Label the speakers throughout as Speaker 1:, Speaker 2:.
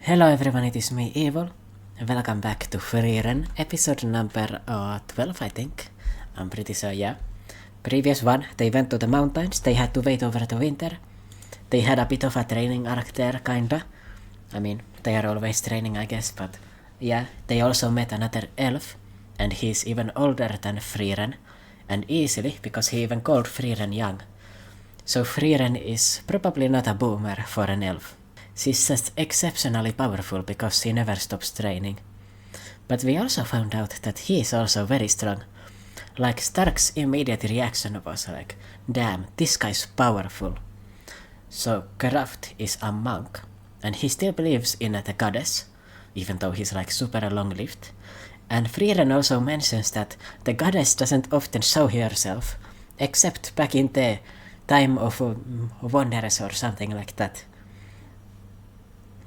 Speaker 1: Hello everyone, it is me, Evil. Welcome back to Frieren, episode number 12, I think. I'm pretty sure, yeah. Previous one, they went to the mountains, they had to wait over the winter. They had a bit of a training arc there, kinda. I mean, they are always training, I guess, but yeah. They also met another elf, and he's even older than Frieren, and easily, because he even called Frieren young. So Frieren is probably not a boomer for an elf. She's just exceptionally powerful because she never stops training. But we also found out that he is also very strong. Like, Stark's immediate reaction was like, damn, this guy's powerful. So Kraft is a monk, and he still believes in the goddess, even though he's like super long-lived. And Frieren also mentions that the goddess doesn't often show herself, except back in the time of wonders or something like that.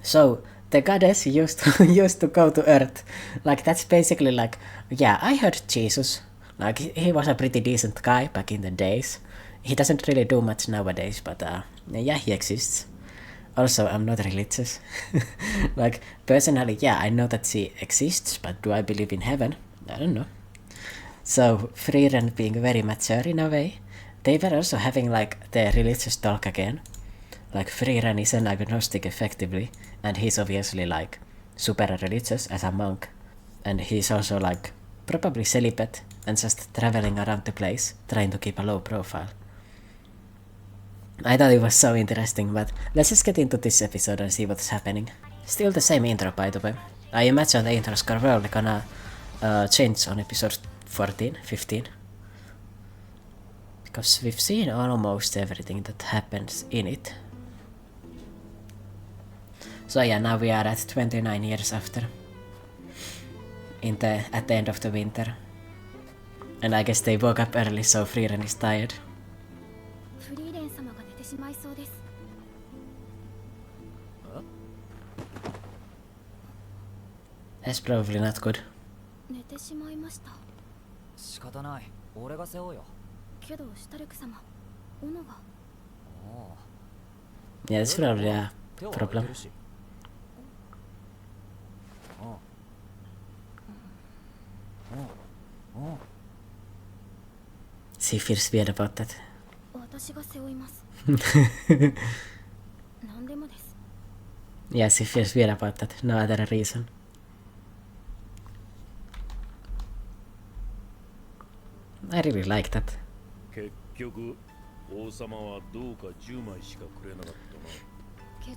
Speaker 1: So the goddess used to go to Earth. Like, that's basically like, yeah, I heard Jesus. Like, he was a pretty decent guy back in the days. He doesn't really do much nowadays, but yeah, he exists. Also, I'm not religious. Like, personally, yeah, I know that she exists, but do I believe in heaven? I don't know. So, Frieren being very mature in a way, they were also having like the religious talk again. Like, Frieren is an agnostic effectively, and he's obviously like super religious as a monk. And he's also like probably celibate and just traveling around the place, trying to keep a low profile. I thought it was so interesting, but let's just get into this episode and see what's happening. Still the same intro, by the way. I imagine the intros are probably gonna change on episode 14, 15. Because we've seen almost everything that happens in it. So yeah, now we are at 29 years after. At the end of the winter. And I guess they woke up early, so Frieren is tired. That's probably not good. Yeah, that's probably a problem. She feels weird about that. Yeah, she feels weird about that. No other reason. I really like that.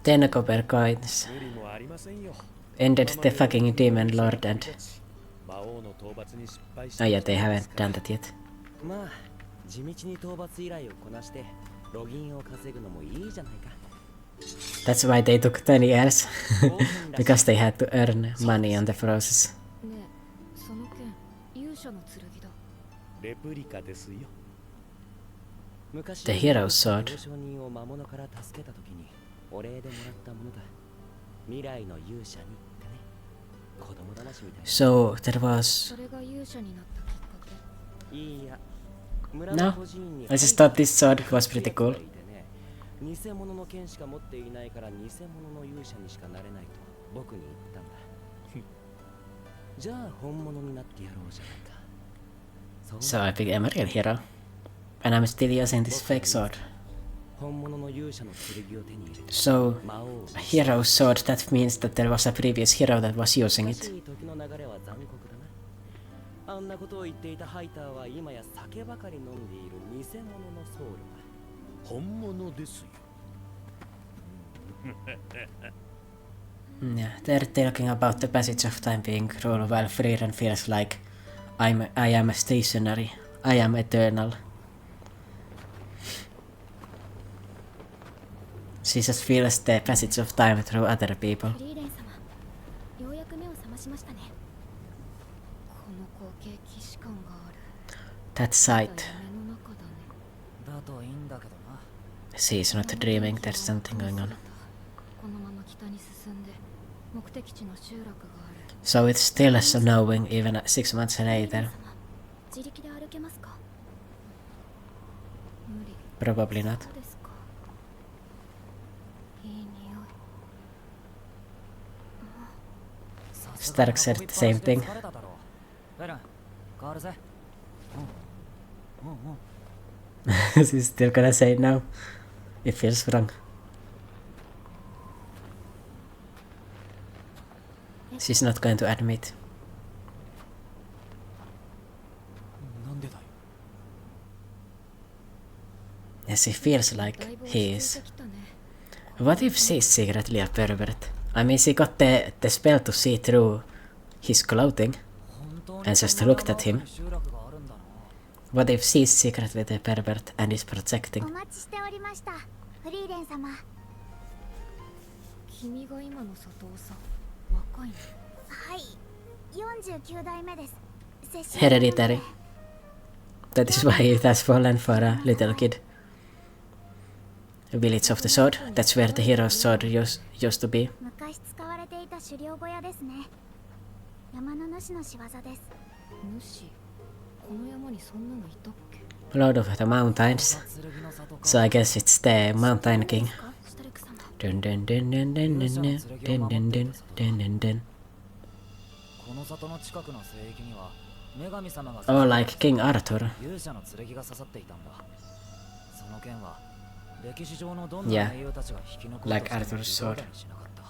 Speaker 1: 10 copper coins. Ended the fucking demon lord and... Oh yeah, they haven't done that yet. That's why they took 10 years. Because they had to earn money on the process. The hero's sword. So there was... No, I just thought this sword was pretty cool. So I became a real hero. And I'm still using this fake sword. So, a hero's sword, that means that there was a previous hero that was using it. Yeah, they're talking about the passage of time being cruel, while Frieren feels like I am stationary, I am eternal. She just feels the passage of time through other people. That sight. She's not dreaming, there's something going on. So it's still snowing even 6 months later. Probably not. Stark said the same thing. She's still gonna say no. It feels wrong. She's not going to admit. Yes, he feels like he is. What if she's secretly a pervert? I mean, she got the spell to see through his clothing and just looked at him. What if she's secretly the pervert and is projecting? Hereditary. That is why it has fallen for a little kid. Village of the Sword, that's where the hero's sword used to be. Lord of the Mountains. So I guess it's the Mountain King. Dun dun dun dun dun dun dun dun dun dun dun dun. Oh, like King Arthur. Yeah, like Arthur's sword.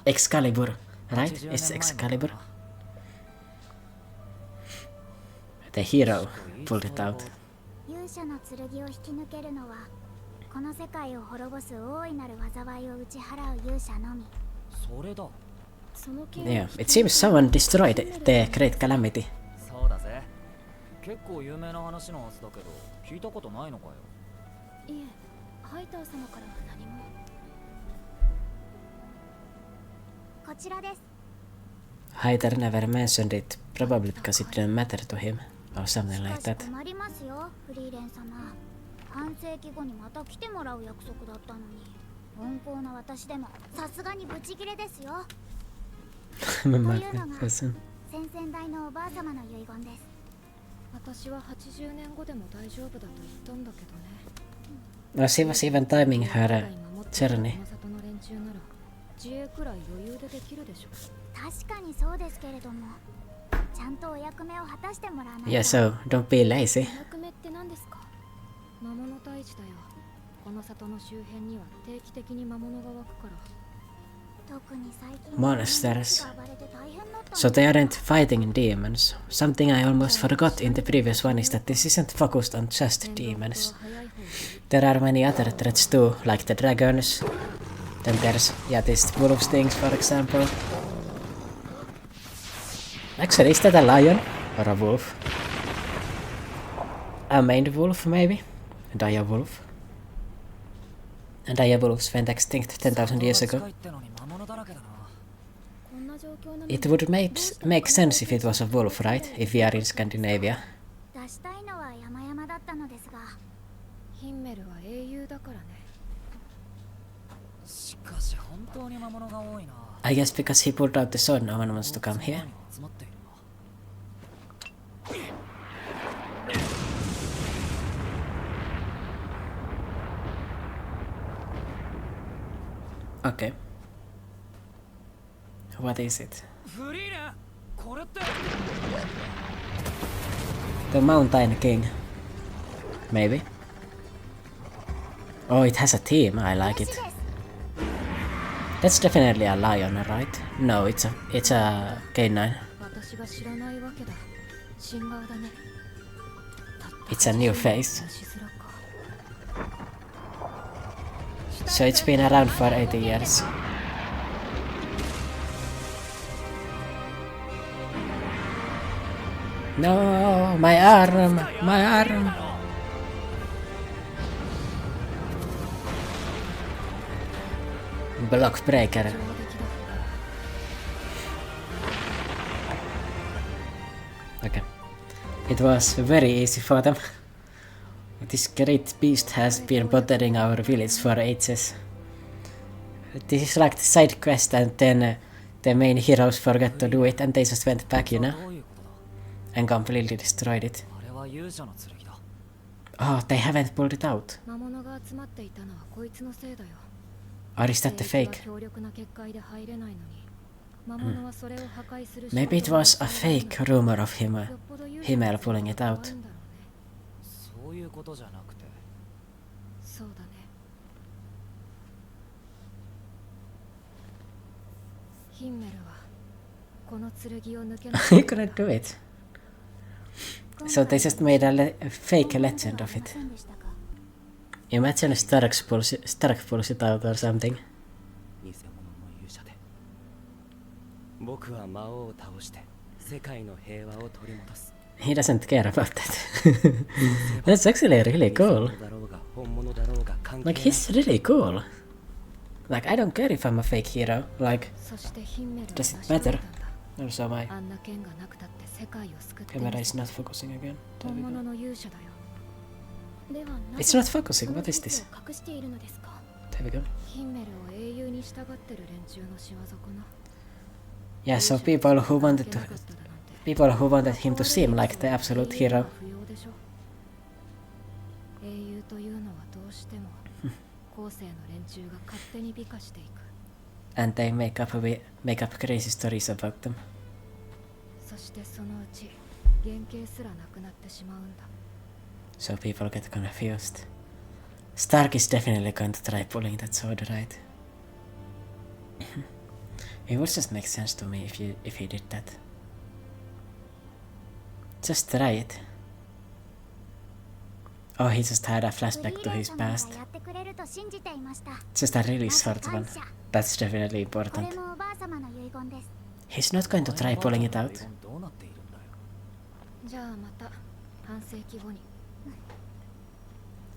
Speaker 1: Excalibur, right? It's Excalibur. The hero pulled it out. Yeah, it seems someone destroyed the Great Calamity. Haiter never mentioned it, probably because it didn't matter to him, or something like that. No, she was even timing her journey. Yeah, so don't be lazy. Monsters. So they aren't fighting demons. Something I almost forgot in the previous one is that this isn't focused on just demons. There are many other threats too, like the dragons. Then there's, yeah, these wolf stings, for example. Actually, is that a lion? Or a wolf? A maned wolf, maybe? A dire wolf? And dire wolves went extinct 10,000 years ago. It would make sense if it was a wolf, right? If we are in Scandinavia. I guess because he pulled out the sword, no one wants to come here. Okay. What is it? The Mountain King. Maybe. Oh, it has a team. I like it. That's definitely a lion, right? No, it's a K9. It's a new face. So it's been around for 80 years. No, my arm, my arm. Block breaker. Okay. It was very easy for them. This great beast has been bothering our village for ages. This is like the side quest and then the main heroes forgot to do it and they just went back, you know? And completely destroyed it. Oh, they haven't pulled it out. Or is that the fake? Maybe it was a fake rumor of Himmel pulling it out.
Speaker 2: そういうことじゃなくて。
Speaker 3: そうだね。ヒンメルはこの剣を抜けな
Speaker 1: You couldn't do it. So they just made a fake legend of it. Imagine Stark pulls it out or something.
Speaker 2: 偽物の勇者で。僕は魔王を倒して世界の平和を取り戻す。
Speaker 1: He doesn't care about that. That's actually really cool. Like, he's really cool. Like, I don't care if I'm a fake hero. Like, does it matter? Also, my camera is not focusing again. There we go. It's not focusing. What is this? There we go. Yeah, so people who wanted him to seem like the absolute hero. And they make up crazy stories about them. So people get confused. Stark is definitely going to try pulling that sword, right? It would just make sense to me if he did that. Just try it. Oh, he just had a flashback to his past. Just a really short one. That's definitely important. He's not going to try pulling it out.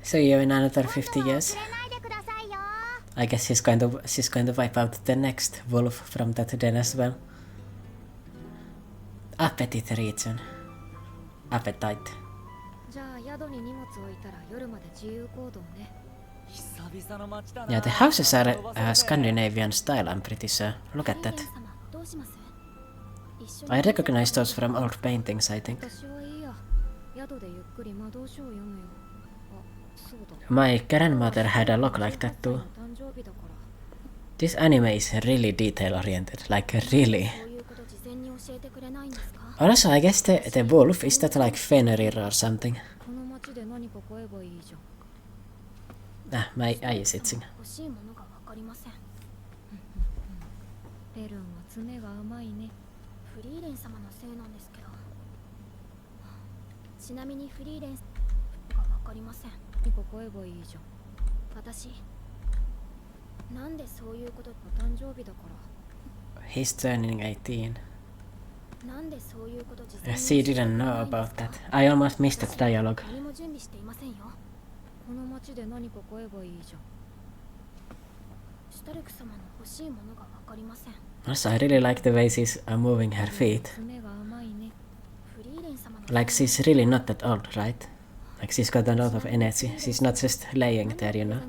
Speaker 1: See you in another 50 years. I guess she's going to wipe out the next wolf from that den as well. Appetite region. Appetite. Yeah, the houses are Scandinavian style, I'm pretty sure. Look at that. I recognize those from old paintings, I think. My grandmother had a lock like that too. This anime is really detail-oriented, like really. Also, I guess the wolf, is that like Fenrir or something? Ah, my eye is itching. He's turning 18. She didn't know about that. I almost missed that dialogue. Also, I really like the way she's moving her feet. Like, she's really not that old, right? Like, she's got a lot of energy. She's not just laying there, you know?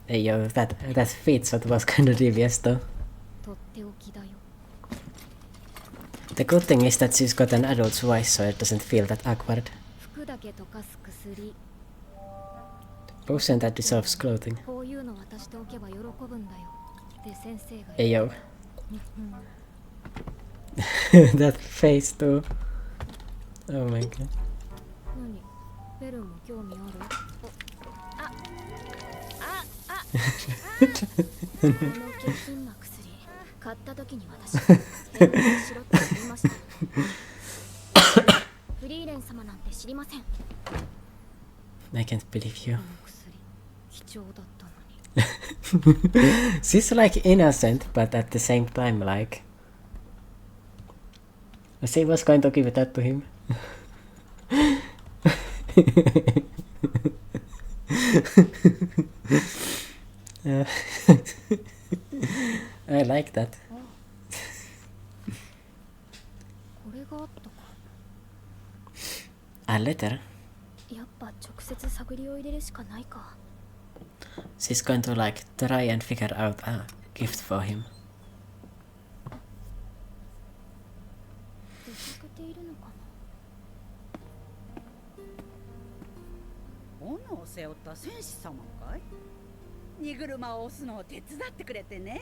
Speaker 1: Hey yo, that feet shot was kinda devious though. The good thing is that she's got an adult's voice, so it doesn't feel that awkward. Potion that dissolves clothing. Hey yo. That face too. Oh my god. I can't believe you. She's like innocent, but at the same time like... She was going to give that to him. I like that. A letter? She's going to like try and figure out a gift for him.
Speaker 4: 荷車を押すのを手伝ってくれてね。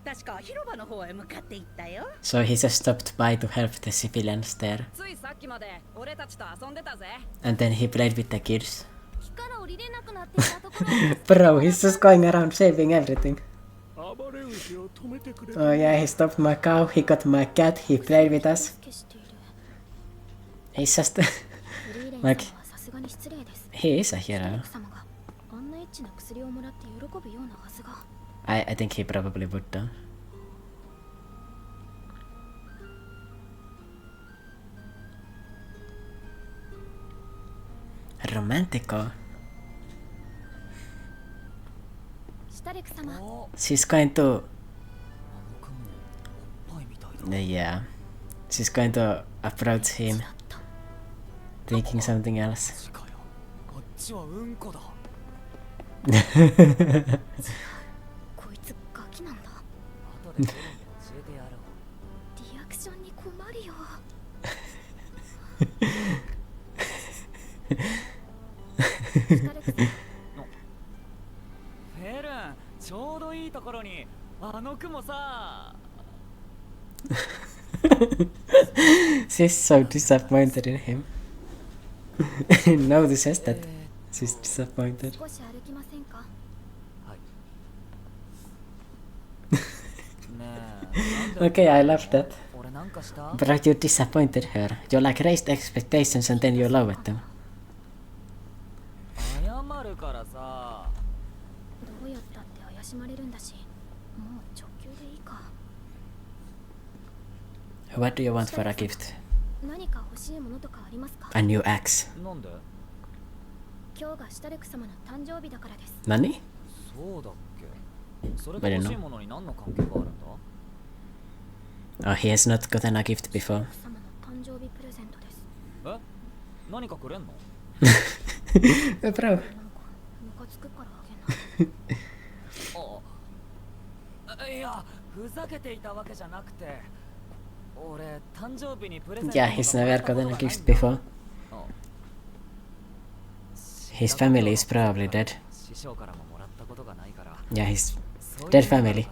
Speaker 4: 確か広場の方へ向かって行ったよ。
Speaker 1: So he just stopped by to help the civilians there.
Speaker 5: ついさっきまで俺たちと遊んでたぜ。
Speaker 1: And then he played with the kids.
Speaker 3: 木から降りれなくなっていたところ
Speaker 1: Bro, he's just going around saving everything. Oh yeah, he stopped my cow, he got my cat, he played with us.
Speaker 3: 消している。
Speaker 1: He's just
Speaker 3: フリーレン
Speaker 1: like
Speaker 3: 様はさすがに失礼です。
Speaker 1: he is a
Speaker 3: シュタ
Speaker 1: hero.
Speaker 3: ルク様があんなエッチな薬をもらって喜ぶようなはずが。
Speaker 1: I think he probably would do. Romantico.
Speaker 3: シュタルク様、
Speaker 1: She's going to
Speaker 2: おっぱいみたいだ。
Speaker 1: yeah. She's going to approach him
Speaker 3: だった。
Speaker 1: thinking something else.
Speaker 2: マジかよ。こっちはうんこだ。
Speaker 3: こいつガキなんだ。
Speaker 2: 後で教えてやろう。
Speaker 3: リアクションに困るよ。シュタルク様、
Speaker 5: フェルン、ちょうどいいところにあの雲さ。
Speaker 1: She's so disappointed in him. Notices that she's disappointed.
Speaker 3: 少し歩きませんか。
Speaker 2: はい。
Speaker 1: Okay, I love that.
Speaker 2: 俺なんかした？
Speaker 1: But you disappointed her. You like raised expectations and then you lowered them.
Speaker 5: 謝るからさ。
Speaker 3: どうやったって怪しまれるんだし、もう直球でいいか。
Speaker 1: What do you want for a gift?
Speaker 3: 何か欲しいものとかありますか。
Speaker 1: A new axe.
Speaker 2: なんで？
Speaker 3: 今日がシュタルク様の誕生日だからです。
Speaker 1: Nani?
Speaker 2: そうだっけ？それと欲しいものに何の関係があるんだ？
Speaker 1: Oh, he has not gotten a gift before.
Speaker 3: 様の誕生日プレゼントです。
Speaker 2: え？何かくれんの？
Speaker 1: Bro.
Speaker 3: なんかムカつくからあげない。
Speaker 2: あ、いや、ふざけていたわけじゃなくて、俺誕生日にプレゼント
Speaker 1: Yeah, he's never gotten a gift before. His family is probably dead.
Speaker 2: 師匠からももらったことがないから。
Speaker 1: Yeah, his dead family.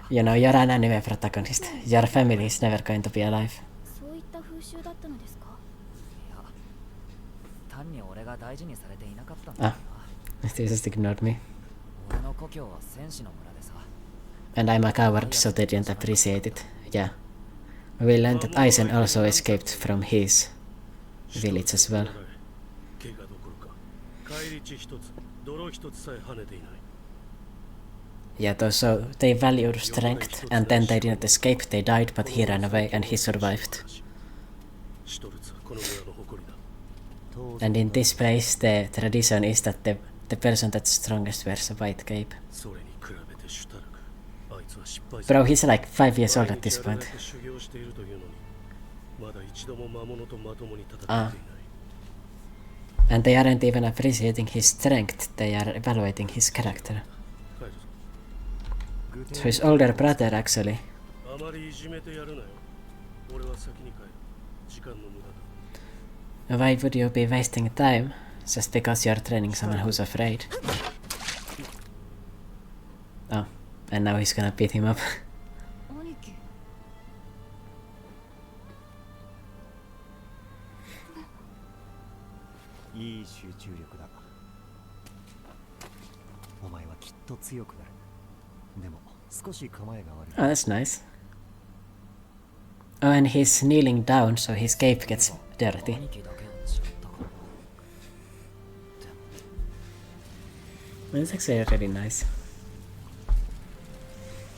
Speaker 1: You know, you're an anime protagonist. Your family is never going to be alive.
Speaker 3: そういった風習だったのですか。
Speaker 2: いや、単に俺が大事にされていなかったんだよ
Speaker 1: Ah, they just ignored me.
Speaker 2: な。俺の故郷は戦士の村でさ。
Speaker 1: And I'm a coward, so they didn't appreciate it. Yeah. We learned that Aizen also escaped from his village as well.
Speaker 6: 怪我どころか返り血一つ泥一つさえ跳ねていない。
Speaker 1: Yeah, so they valued strength, and then they didn't escape, they died, but he ran away and he survived.
Speaker 6: シュトルツはこの村の誇りだ。
Speaker 1: And in this place, the tradition is that the person that's strongest wears a white cape.
Speaker 6: それに比べてシュタルク、あいつは失敗
Speaker 1: Bro, he's like 5 years old at this
Speaker 6: 毎
Speaker 1: point.
Speaker 6: 日やられて修行しているというのに、まだ一度も魔物とまともに戦っていない。
Speaker 1: And they aren't even appreciating his strength, they are evaluating his character.
Speaker 6: 帰るぞ。
Speaker 1: So his older brother actually.
Speaker 6: あまりいじめてやるなよ。俺は先に帰る。時間の無駄だ。
Speaker 1: Why would you be wasting time just because you're training someone who's afraid? Oh, and now he's gonna beat him up.
Speaker 3: 兄貴。
Speaker 7: いい集中力だ。お前はきっと強くなる。でも少し構えが悪い。
Speaker 1: Oh, that's nice. Oh, and he's kneeling down, so his cape gets dirty.
Speaker 2: 兄貴だけは違ったかな。
Speaker 1: That's actually really nice.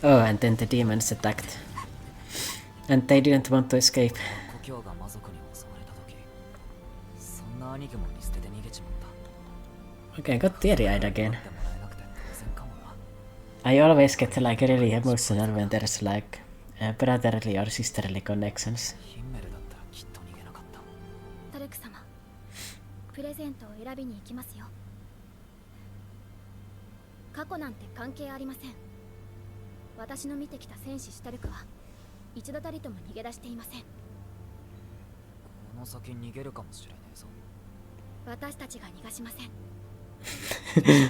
Speaker 1: Oh, and then the demons attacked. And they didn't want to escape.
Speaker 2: 故郷が魔族に襲われた時、そんな兄貴も見捨てて逃げちまった。
Speaker 1: Okay, I got teary-eyed again.
Speaker 2: でもらえなくて当然かもな。
Speaker 1: I always get like really emotional when there's like brotherly or sisterly connections.
Speaker 2: ヒンメルだったらきっと逃げなかった。
Speaker 3: タルク様、プレゼントを選びに行きますよ。過去なんて関係ありません。私の見てきた戦士シュタルクは一度たりとも逃げ出していません。
Speaker 2: この先逃げるかもしれねえぞ。
Speaker 3: 私たちが逃がしません。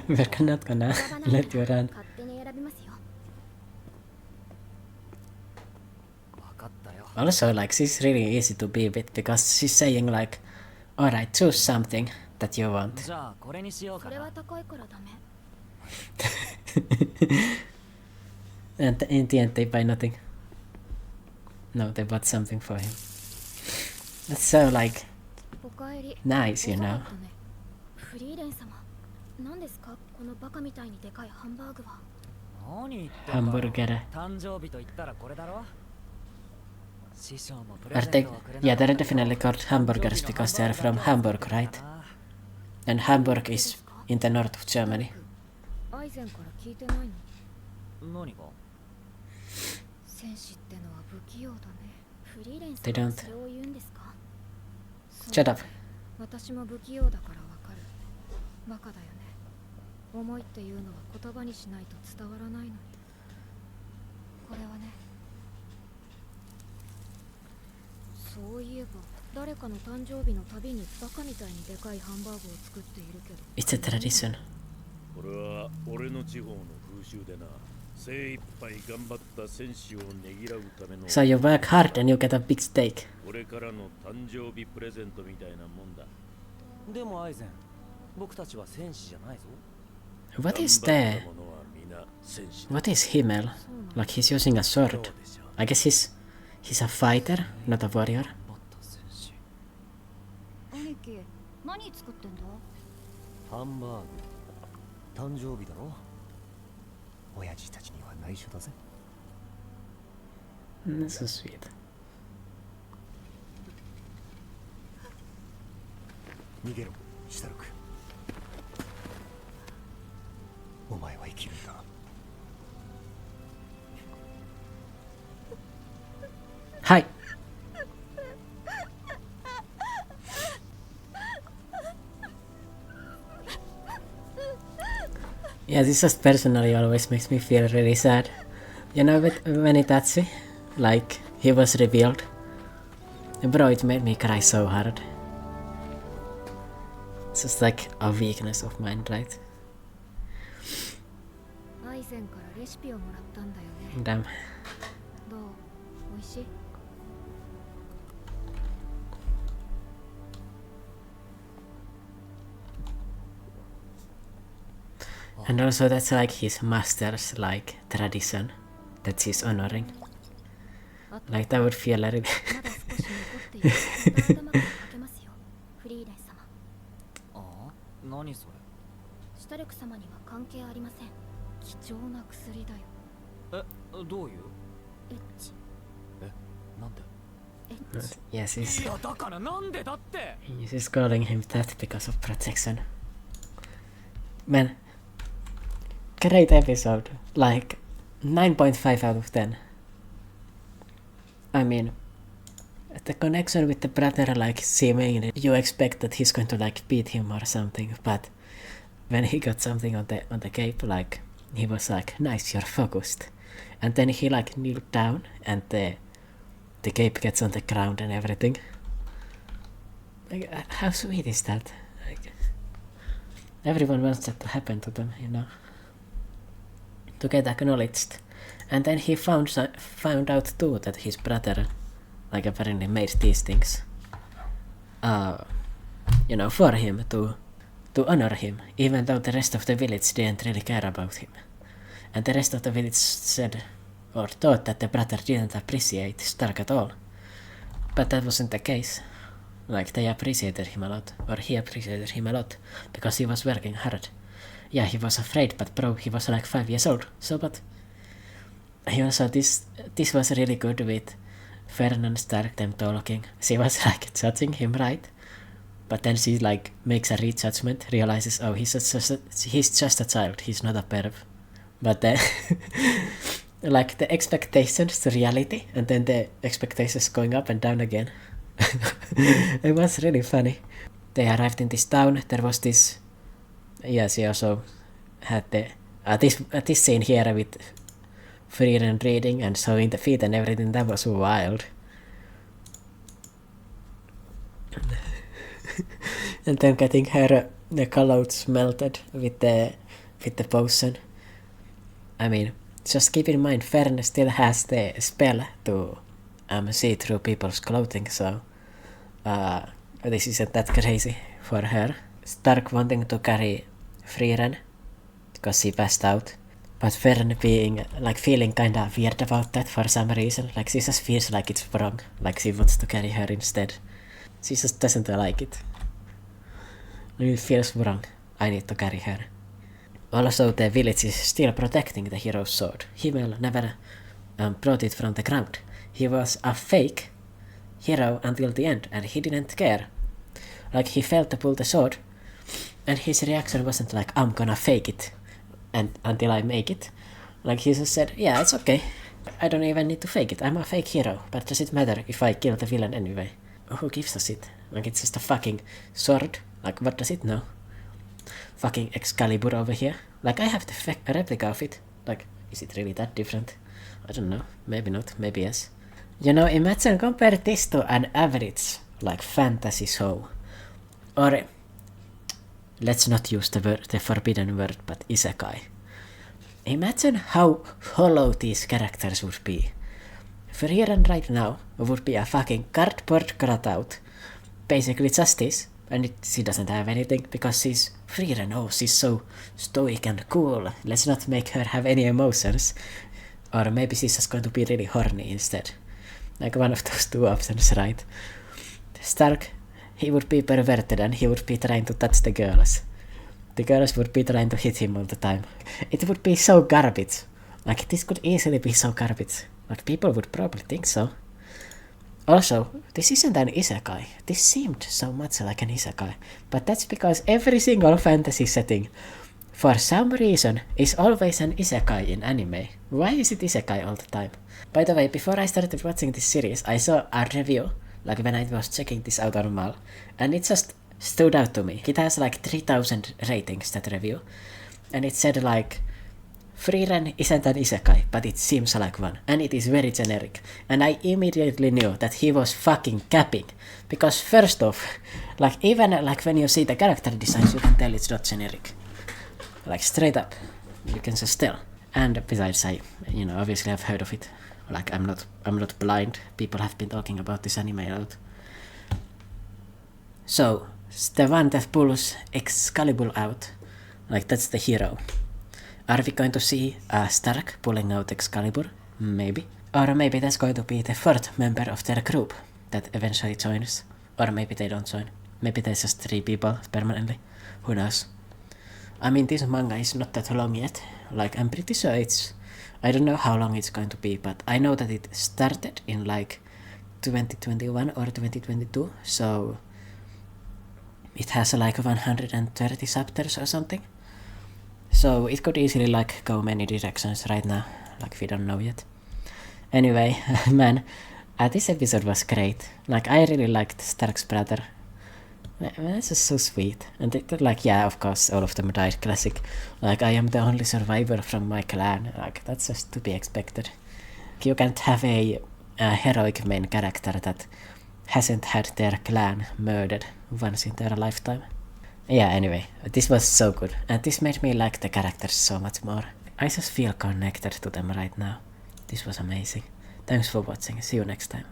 Speaker 1: We're not gonna let you run.
Speaker 3: 勝手に選びますよ。
Speaker 1: Also, like, she's really easy to be with because she's saying like, alright, choose something that you want.
Speaker 5: じゃあこれにしようか
Speaker 3: それは
Speaker 5: な。
Speaker 3: 高いからダメ。
Speaker 1: And in the end they buy nothing. No, they bought something for him. That's so like
Speaker 3: おかえり。
Speaker 1: nice, you
Speaker 3: 遅か
Speaker 1: know.
Speaker 3: ったね。フリーレン様、何ですかこのバカみたいにでかいハンバーグは。
Speaker 5: 何言ってんだ。
Speaker 1: ハンバーガー。
Speaker 5: 誕生日と言ったらこれだろ。師匠もプレ
Speaker 1: Are
Speaker 5: ゼ
Speaker 1: they?
Speaker 5: ントをくれ
Speaker 1: Yeah,
Speaker 5: なか
Speaker 1: they're
Speaker 5: ったけど
Speaker 1: definitely called hamburgers because they're from Hamburg, right? And Hamburg is in the north of Germany.
Speaker 3: アイゼンから聞いてないの。
Speaker 5: 何が？
Speaker 3: 戦士ってのは不器用だね。フリーレン
Speaker 1: They
Speaker 3: 様
Speaker 1: don't.
Speaker 3: がそれを言うんですか？
Speaker 1: Shut up.
Speaker 3: 私も不器用だからわかる。バカだよね。思いっていうのは言葉にしないと伝わらないのに。これはね。そういえば誰かの誕生日のたびにバカみたいにでかいハンバーグを作っているけど。
Speaker 1: It's a tradition.
Speaker 6: これは俺の地方の風習でな。精一杯頑張った戦士をねぎらうための。
Speaker 1: So you work hard and you get a big steak.
Speaker 6: 俺からの誕生日プレゼントみたいなもんだ。
Speaker 2: でもアイゼン、僕たちは戦士じゃないぞ。
Speaker 1: What is
Speaker 6: 頑張っ
Speaker 1: the...
Speaker 6: た者は皆戦士だ。
Speaker 1: What is Himmel? Like he's using a
Speaker 6: どう
Speaker 1: sword.
Speaker 6: でしょう。
Speaker 1: I guess he's a fighter, not a warrior.
Speaker 2: 頑張った戦士。
Speaker 3: 兄貴、何作ってんだ？
Speaker 7: ハンバーグ誕生日だろ。親父たちには内緒だぜ。
Speaker 1: That's so sweet.
Speaker 7: 逃げろシュタルク。お前は生きるんだ。
Speaker 1: Hi. Yeah, this just personally always makes me feel really sad. You know, when Itachi, like, he was revealed. Bro, it made me cry so hard. It's just like a weakness of mine, right?
Speaker 3: アイゼンからレシピをもらったんだよね。
Speaker 1: Damn.
Speaker 3: どう？美味しい？
Speaker 1: And also that's like his master's like tradition that he's honoring. Like that would feel like
Speaker 3: まだ少し残っている。頭からかけますよ。フリーレン様。
Speaker 5: ああ、何それ。
Speaker 3: シュタルク様には関係ありません。貴重な薬だよ。
Speaker 5: え、どういう？
Speaker 3: エッチ。
Speaker 2: なんで？
Speaker 3: エッチ。
Speaker 1: yes,
Speaker 5: い
Speaker 1: he's
Speaker 5: やだからなんでだって。
Speaker 1: he's calling him that because of protection. Man, great episode. Like 9.5 out of 10. I mean, the connection with the brother, like seemingly you expect that he's going to like beat him or something, but when he got something on the cape, like he was like, nice, you're focused. And then he like kneeled down and the cape gets on the ground and everything. Like, how sweet is that? Like, everyone wants that to happen to them, you know, to get acknowledged. And then he found out too that his brother, like, apparently made these things, you know, for him to honor him, even though the rest of the village didn't really care about him. And the rest of the village said or thought that the brother didn't appreciate Stark at all. But that wasn't the case. Like, they appreciated him a lot, or he appreciated him a lot, because he was working hard. Yeah, he was afraid, but bro, he was like 5 years old, so what? He also, this was really good with Frieren and Stark, them talking. She was like judging him, right? But then she like makes a re-judgment, realizes, oh, he's just a child, he's not a perv. But then, like the expectations to reality, and then the expectations going up and down again. It was really funny. They arrived in this town, there was this... Yeah, she also had the... this scene here with Frieren reading and showing the feet and everything, that was wild. and then getting her the clothes melted with the potion. I mean, just keep in mind, Frieren still has the spell to see through people's clothing, so this isn't that crazy for her. Stark wanting to carry Frieren because she passed out, but Frieren being like feeling kinda weird about that for some reason. Like she just feels like it's wrong, like she wants to carry her instead. She just doesn't like it. It feels wrong. I need to carry her. Also, the village is still protecting the hero's sword. Evill never brought it from the ground. He was a fake hero until the end, and he didn't care. Like, he failed to pull the sword, and his reaction wasn't like, I'm gonna fake it and until I make it. Like, he just said, yeah, it's okay. I don't even need to fake it. I'm a fake hero, but does it matter if I kill the villain anyway? Who gives a shit? Like, it's just a fucking sword. Like, what does it know? Fucking Excalibur over here. Like, I have the replica of it. Like, is it really that different? I don't know. Maybe not. Maybe yes. You know, imagine compare this to an average, like, fantasy show. Or, let's not use the forbidden word, but isekai. Imagine how hollow these characters would be. Frieren right now would be a fucking cardboard cutout. Basically just this. And she doesn't have anything because she's Frieren. Oh, she's so stoic and cool. Let's not make her have any emotions. Or maybe she's just going to be really horny instead. Like one of those two options, right? Stark, he would be perverted and he would be trying to touch the girls. The girls would be trying to hit him all the time. It would be so garbage. Like, this could easily be so garbage. But people would probably think so. Also, this isn't an isekai. This seemed so much like an isekai. But that's because every single fantasy setting, for some reason, is always an isekai in anime. Why is it isekai all the time? By the way, before I started watching this series, I saw a review, like when I was checking this out on Mal, and it just stood out to me. It has like 3000 ratings, that review. And it said like, Frieren isn't an isekai, but it seems like one, and it is very generic. And I immediately knew that he was fucking capping, because first off, like even like when you see the character designs, you can tell it's not generic. Like straight up, you can just tell. And besides, I, obviously I've heard of it. Like I'm not blind. People have been talking about this anime a lot. So the one that pulls Excalibur out, like that's the hero. Are we going to see Stark pulling out Excalibur? Maybe. Or maybe that's going to be the fourth member of their group that eventually joins. Or maybe they don't join. Maybe there's just 3 people permanently. Who knows? I mean, this manga is not that long yet. Like, I'm pretty sure it's... I don't know how long it's going to be, but I know that it started in like 2021 or 2022, so... It has like 130 chapters or something. So it could easily like go many directions right now, like we don't know yet. Anyway, man, this episode was great. Like I really liked Stark's brother. It's just so sweet. And like, yeah, of course, all of them died, classic. Like, I am the only survivor from my clan. Like, that's just to be expected. You can't have a heroic main character that hasn't had their clan murdered once in their lifetime. Yeah, anyway, this was so good, and this made me like the characters so much more. I just feel connected to them right now. This was amazing. Thanks for watching, see you next time.